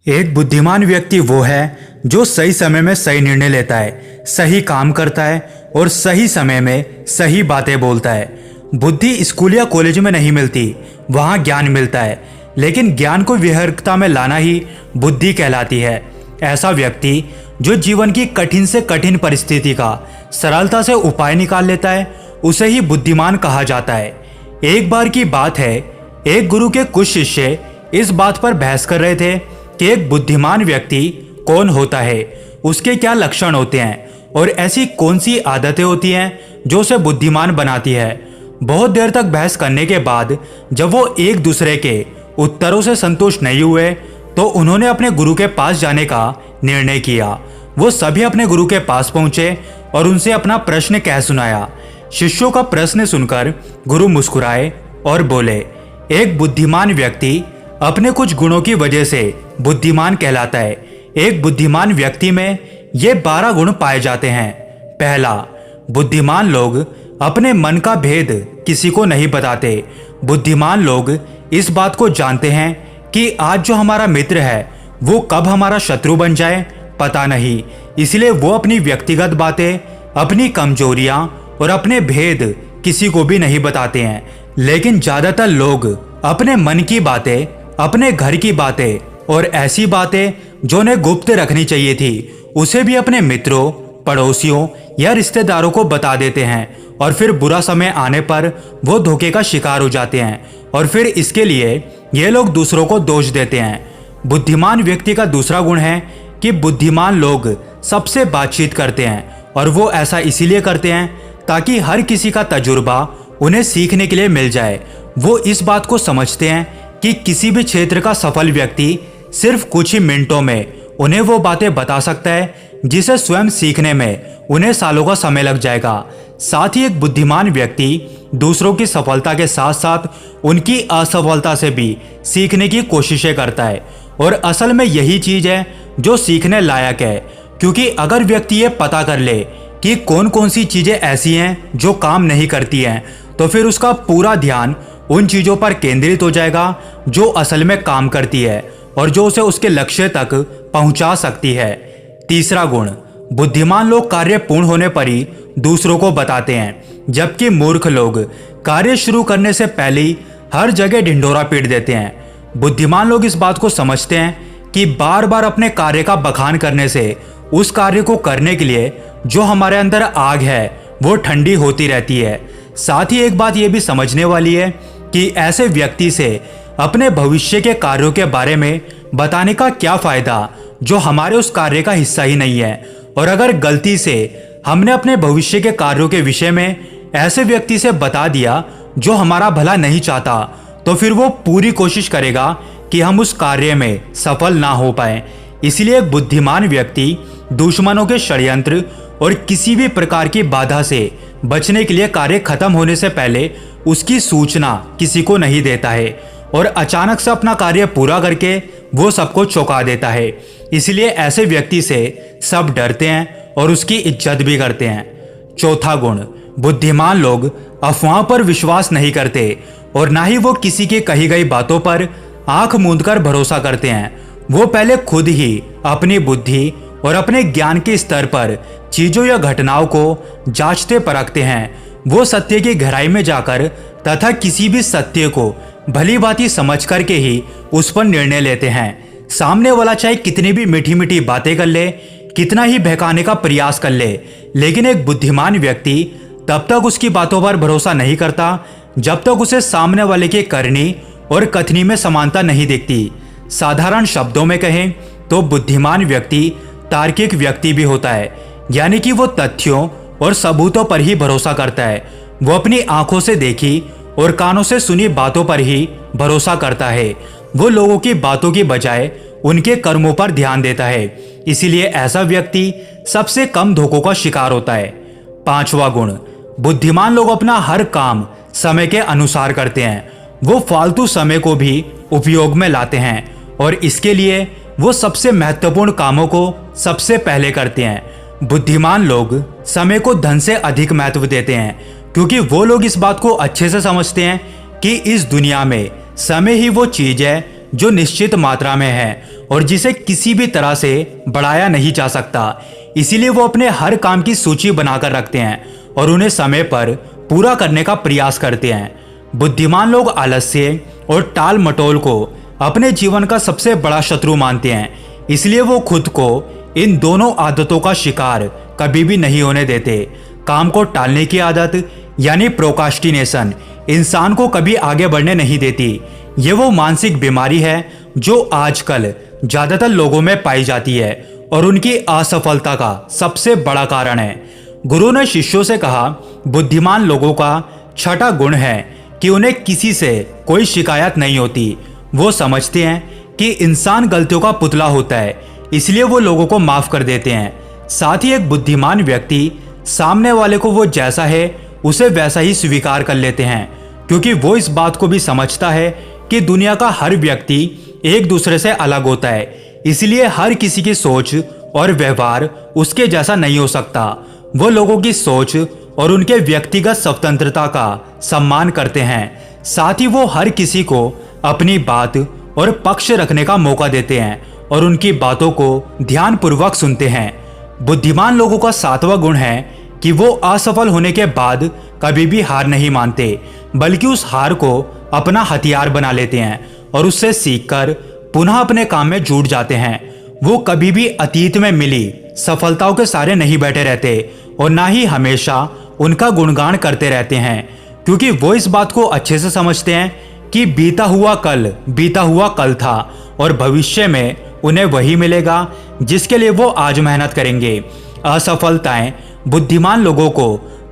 एक बुद्धिमान व्यक्ति वो है जो सही समय में सही निर्णय लेता है, सही काम करता है और सही समय में सही बातें बोलता है। बुद्धि स्कूल या कॉलेज में नहीं मिलती, वहाँ ज्ञान मिलता है, लेकिन ज्ञान को व्यवहारिकता में लाना ही बुद्धि कहलाती है। ऐसा व्यक्ति जो जीवन की कठिन से कठिन परिस्थिति का सरलता से उपाय निकाल लेता है, उसे ही बुद्धिमान कहा जाता है। एक बार की बात है, एक गुरु के कुछ शिष्य इस बात पर बहस कर रहे थे कि एक बुद्धिमान व्यक्ति कौन होता है, उसके क्या लक्षण होते हैं और ऐसी कौन सी आदतें होती हैं जो उसे बुद्धिमान बनाती है। बहुत देर तक बहस करने के बाद जब वो एक दूसरे के उत्तरों से संतुष्ट नहीं हुए तो उन्होंने अपने गुरु के पास जाने का निर्णय किया। वो सभी अपने गुरु के पास पहुंचे और उनसे अपना प्रश्न कह सुनाया। शिष्यों का प्रश्न सुनकर गुरु मुस्कुराए और बोले, एक बुद्धिमान व्यक्ति अपने कुछ गुणों की वजह से बुद्धिमान कहलाता है। एक बुद्धिमान व्यक्ति में ये 12 गुण पाए जाते हैं। पहला, बुद्धिमान लोग अपने मन का भेद किसी को नहीं बताते। बुद्धिमान लोग इस बात को जानते हैं कि आज जो हमारा मित्र है वो कब हमारा शत्रु बन जाए पता नहीं, इसलिए वो अपनी व्यक्तिगत बातें, अपनी कमजोरियां और अपने भेद किसी को भी नहीं बताते हैं। लेकिन ज्यादातर लोग अपने मन की बातें, अपने घर की बातें और ऐसी बातें जो उन्हें गुप्त रखनी चाहिए थी उसे भी अपने मित्रों, पड़ोसियों या रिश्तेदारों को बता देते हैं और फिर बुरा समय आने पर वो धोखे का शिकार हो जाते हैं और फिर इसके लिए ये लोग दूसरों को दोष देते हैं। बुद्धिमान व्यक्ति का दूसरा गुण है कि बुद्धिमान लोग सबसे बातचीत करते हैं और वो ऐसा इसीलिए करते हैं ताकि हर किसी का तजुर्बा उन्हें सीखने के लिए मिल जाए। वो इस बात को समझते हैं कि किसी भी क्षेत्र का सफल व्यक्ति सिर्फ कुछ ही मिनटों में उन्हें वो बातें बता सकता है जिसे स्वयं सीखने में उन्हें सालों का समय लग जाएगा। साथ ही एक बुद्धिमान व्यक्ति दूसरों की सफलता के साथ साथ उनकी असफलता से भी सीखने की कोशिशें करता है और असल में यही चीज है जो सीखने लायक है, क्योंकि अगर व्यक्ति ये पता कर ले कि कौन कौन सी चीजें ऐसी हैं जो काम नहीं करती हैं तो फिर उसका पूरा ध्यान उन चीजों पर केंद्रित हो जाएगा जो असल में काम करती है और जो उसे उसके लक्ष्य तक पहुंचा सकती है। तीसरा गुण, बुद्धिमान लोग कार्य पूर्ण होने पर ही दूसरों को बताते हैं, जबकि मूर्ख लोग कार्य शुरू करने से पहले ही हर जगह ढिंढोरा पीट देते हैं। बुद्धिमान लोग इस बात को समझते हैं कि बार बार अपने कार्य का बखान करने से उस कार्य को करने के लिए जो हमारे अंदर आग है वो ठंडी होती रहती है। साथ ही एक बात यह भी समझने वाली है कि ऐसे व्यक्ति से अपने भविष्य के कार्यों के बारे में बताने का क्या फायदा जो हमारे उस कार्य का हिस्सा ही नहीं है। और अगर गलती से हमने अपने भविष्य के कार्यों के विषय में ऐसे व्यक्ति से बता दिया जो हमारा भला नहीं चाहता तो फिर वो पूरी कोशिश करेगा कि हम उस कार्य में सफल ना हो पाए। इसलिए एक बुद्धिमान व्यक्ति दुश्मनों के षड्यंत्र और किसी भी प्रकार की बाधा से बचने के लिए कार्य खत्म होने से पहले उसकी सूचना किसी को नहीं देता है और अचानक से अपना कार्य पूरा करके वो सबको चौंका देता है। इसलिए ऐसे व्यक्ति से सब डरते हैं और उसकी इज्जत भी करते हैं। चौथा गुण, बुद्धिमान लोग अफवाह पर विश्वास नहीं करते और ना ही वो किसी की कही गई बातों पर आंख मूंदकर भरोसा करते हैं। वो पहले खुद ही अपनी बुद्धि और अपने ज्ञान के स्तर पर चीजों या घटनाओं को जांचते परखते हैं। वो सत्य की गहराई में जाकर तथा किसी भी सत्य को भली भांति समझ करके ही उस पर निर्णय लेते हैं। सामने वाला चाहे कितनी भी मीठी मीठी बातें कर ले, कितना ही बहकाने का प्रयास कर ले, लेकिन एक बुद्धिमान व्यक्ति तब तक उसकी बातों पर भरोसा नहीं करता जब तक उसे सामने वाले की करनी और कथनी में समानता नहीं दिखती। साधारण शब्दों में कहें तो बुद्धिमान व्यक्ति तार्किक व्यक्ति भी होता है, यानी कि वो तथ्यों और सबूतों पर ही भरोसा करता है। वो अपनी आंखों से देखी और कानों से सुनी बातों पर ही भरोसा करता है। वो लोगों की बातों की बजाय उनके कर्मों पर ध्यान देता है। इसीलिए ऐसा व्यक्ति सबसे कम धोखों का शिकार होता है। पांचवा गुण, बुद्धिमान लोग अपना हर काम समय के अनुसार करते हैं। वो फालतू समय को भी उपयोग में लाते हैं और इसके लिए वो सबसे महत्वपूर्ण कामों को सबसे पहले करते हैं। बुद्धिमान लोग समय को धन से अधिक महत्व देते हैं, क्योंकि वो लोग इस बात को अच्छे से समझते हैं कि इस दुनिया में समय ही वो चीज है जो निश्चित मात्रा में है और जिसे किसी भी तरह से बढ़ाया नहीं जा सकता। इसीलिए वो अपने हर काम की सूची बनाकर रखते हैं और उन्हें समय पर पूरा करने का प्रयास करते हैं। बुद्धिमान लोग आलस्य और टाल मटोल को अपने जीवन का सबसे बड़ा शत्रु मानते हैं। इसलिए वो खुद को इन दोनों आदतों का शिकार कभी भी नहीं होने देते। काम को टालने की आदत यानी प्रोकास्टिनेशन इंसान को कभी आगे बढ़ने नहीं देती। ये वो मानसिक बीमारी है जो आजकल ज्यादातर लोगों में पाई जाती है और उनकी असफलता का सबसे बड़ा कारण है। गुरु ने शिष्यों से कहा, बुद्धिमान लोगों का छठा गुण है कि उन्हें किसी से कोई शिकायत नहीं होती। वो समझते हैं कि इंसान गलतियों का पुतला होता है, इसलिए वो लोगों को माफ कर देते हैं। साथ ही एक बुद्धिमान व्यक्ति सामने वाले को वो जैसा है उसे वैसा ही स्वीकार कर लेते हैं, क्योंकि वो इस बात को भी समझता है कि दुनिया का हर व्यक्ति एक दूसरे से अलग होता है। इसलिए हर किसी की सोच और व्यवहार उसके जैसा नहीं हो सकता। वो लोगों की सोच और उनके व्यक्तिगत स्वतंत्रता का सम्मान करते हैं। साथ ही वो हर किसी को अपनी बात और पक्ष रखने का मौका देते हैं और उनकी बातों को ध्यानपूर्वक सुनते हैं। बुद्धिमान लोगों का सातवां गुण है कि वो असफल होने के बाद कभी भी हार नहीं मानते, बल्कि उस हार को अपना हथियार बना लेते हैं और उससे सीखकर पुनः अपने काम में जुट जाते हैं। वो कभी भी अतीत में मिली सफलताओं के सहारे नहीं बैठे रहते और ना ही हमेशा उनका गुणगान करते रहते हैं, क्योंकि वो इस बात को अच्छे से समझते हैं कि बीता हुआ कल था और भविष्य में उन्हें वही मिलेगा जिसके लिए वो आज मेहनत करेंगे। असफलताएं बुद्धिमान लोगों को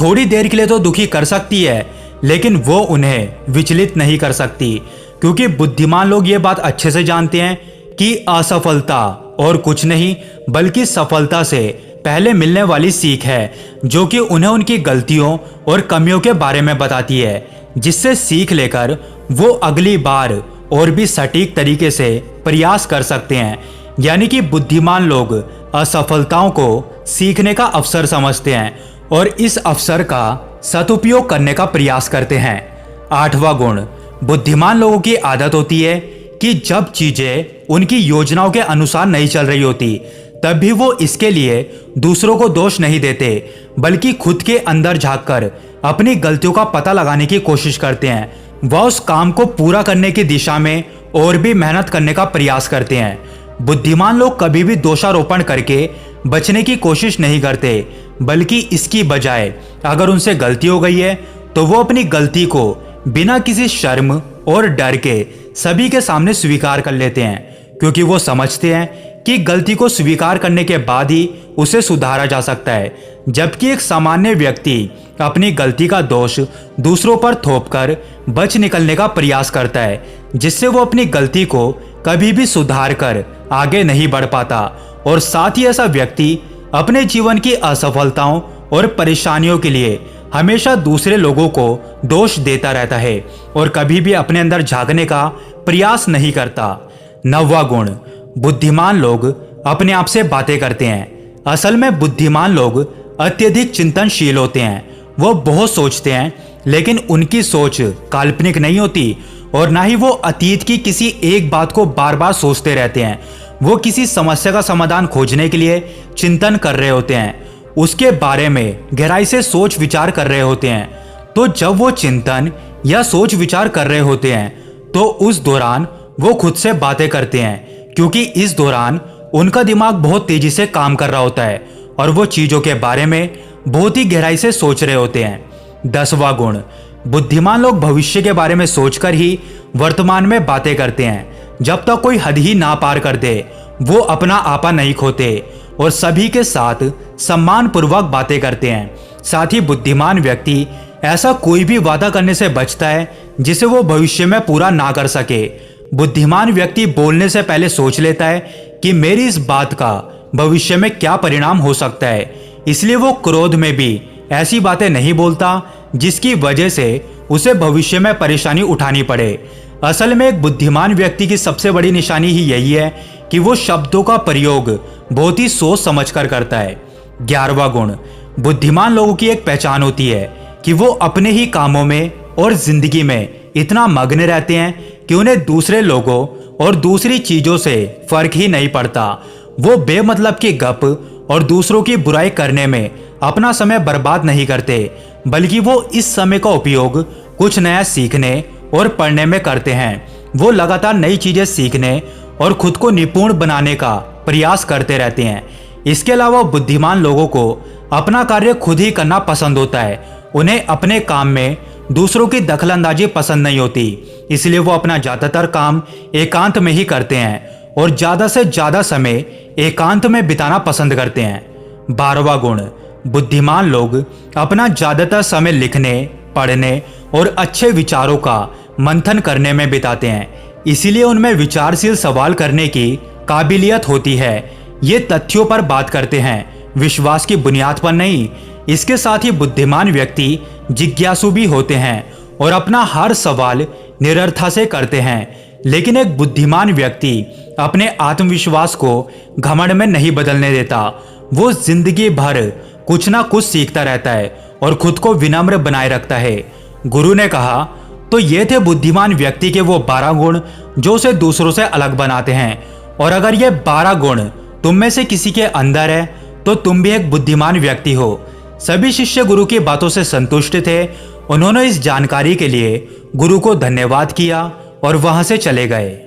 थोड़ी देर के लिए तो दुखी कर सकती है, लेकिन वो उन्हें विचलित नहीं कर सकती, क्योंकि बुद्धिमान लोग ये बात अच्छे से जानते हैं कि असफलता और कुछ नहीं बल्कि सफलता से पहले मिलने वाली सीख है, जो कि उन्हें उनकी गलतियों और कमियों के बारे में बताती है, जिससे सीख लेकर वो अगली बार और भी सटीक तरीके से प्रयास कर सकते हैं। यानी कि बुद्धिमान लोग असफलताओं को सीखने का अवसर समझते हैं और इस अवसर का सदुपयोग करने का प्रयास करते हैं। आठवां गुण, बुद्धिमान लोगों की आदत होती है कि जब चीजें उनकी योजनाओं के अनुसार नहीं चल रही होती, तब भी वो इसके लिए दूसरों को दोष नहीं देते, बल्कि खुद के अंदर झांककर अपनी गलतियों का पता लगाने की कोशिश करते हैं। वह उस काम को पूरा करने की दिशा में और भी मेहनत करने का प्रयास करते हैं। बुद्धिमान लोग कभी भी दोषारोपण करके बचने की कोशिश नहीं करते, बल्कि इसकी बजाय अगर उनसे गलती हो गई है तो वो अपनी गलती को बिना किसी शर्म और डर के सभी के सामने स्वीकार कर लेते हैं, क्योंकि वो समझते हैं कि गलती को स्वीकार करने के बाद ही उसे सुधारा जा सकता है। जबकि एक सामान्य व्यक्ति अपनी गलती का दोष दूसरों पर थोपकर बच निकलने का प्रयास करता है, जिससे वो अपनी गलती को कभी भी सुधार कर आगे नहीं बढ़ पाता। और साथ ही ऐसा व्यक्ति अपने जीवन की असफलताओं और परेशानियों के लिए हमेशा दूसरे लोगों को दोष देता रहता है और कभी भी अपने अंदर झांकने का प्रयास नहीं करता। नौवां गुण, बुद्धिमान लोग अपने आप से बातें करते हैं। असल में बुद्धिमान लोग अत्यधिक चिंतनशील होते हैं। वो बहुत सोचते हैं, लेकिन उनकी सोच काल्पनिक नहीं होती और ना ही वो अतीत की किसी एक बात को बार बार सोचते रहते हैं। वो किसी समस्या का समाधान खोजने के लिए चिंतन कर रहे होते हैं, उसके बारे में गहराई से सोच विचार कर रहे होते हैं। तो जब वो चिंतन या सोच विचार कर रहे होते हैं तो उस दौरान वो खुद से बातें करते हैं, क्योंकि इस दौरान उनका दिमाग बहुत तेजी से काम कर रहा होता है और वो चीजों के बारे में बहुत ही गहराई से सोच रहे होते हैं। 10वां गुण, बुद्धिमान लोग भविष्य के बारे में सोचकर ही वर्तमान में बातें करते हैं। जब तक कोई हद ही ना पार कर दे, वो अपना आपा नहीं खोते और सभी के साथ सम्मान पूर्वक बातें करते हैं। साथ ही बुद्धिमान व्यक्ति ऐसा कोई भी वादा करने से बचता है जिसे वो भविष्य में पूरा ना कर सके। बुद्धिमान व्यक्ति बोलने से पहले सोच लेता है कि मेरी इस बात का भविष्य में क्या परिणाम हो सकता है, इसलिए वो क्रोध में भी ऐसी बातें नहीं बोलता जिसकी वजह से उसे भविष्य में परेशानी उठानी पड़े। असल में एक बुद्धिमान व्यक्ति की सबसे बड़ी निशानी ही यही है कि वो शब्दों का प्रयोग बहुत ही सोच समझकर करता है। 11वां गुण, बुद्धिमान लोगों की एक पहचान होती है कि वो अपने ही कामों में और जिंदगी में इतना मग्न रहते हैं कि उन्हें दूसरे लोगों और दूसरी चीजों से फर्क ही नहीं पड़ता। वो बेमतलब की गप और दूसरों की बुराई करने में अपना समय बर्बाद नहीं करते, बल्कि वो इस समय का उपयोग कुछ नया सीखने और पढ़ने में करते हैं। वो लगातार नई चीजें सीखने और खुद को निपुण बनाने का प्रयास करते रहते हैं। इसके अलावा बुद्धिमान लोगों को अपना कार्य खुद ही करना पसंद होता है। उन्हें अपने काम में दूसरों की दखलंदाजी पसंद नहीं होती, इसलिए वो अपना ज्यादातर काम एकांत में ही करते हैं और ज्यादा से ज्यादा समय एकांत में बिताना पसंद करते हैं। 12वां गुण, बुद्धिमान लोग अपना ज्यादातर समय लिखने, पढ़ने और अच्छे विचारों का मंथन करने में बिताते हैं। इसीलिए उनमें विचारशील सवाल करने की काबिलियत होती है। ये तथ्यों पर बात करते हैं, विश्वास की बुनियाद पर नहीं। इसके साथ ही बुद्धिमान व्यक्ति जिज्ञासु भी होते हैं और अपना हर सवाल निरर्था से करते हैं। लेकिन एक बुद्धिमान व्यक्ति अपने आत्मविश्वास को घमंड में नहीं बदलने देता। वो जिंदगी भर कुछ ना कुछ सीखता रहता है और खुद को विनम्र बनाए रखता है। गुरु ने कहा, तो ये थे बुद्धिमान व्यक्ति के वो 12 गुण जो उसे दूसरों से अलग बनाते हैं। और अगर ये 12 गुण तुम में से किसी के अंदर है तो तुम भी एक बुद्धिमान व्यक्ति हो। सभी शिष्य गुरु की बातों से संतुष्ट थे। उन्होंने इस जानकारी के लिए गुरु को धन्यवाद किया और वहां से चले गए।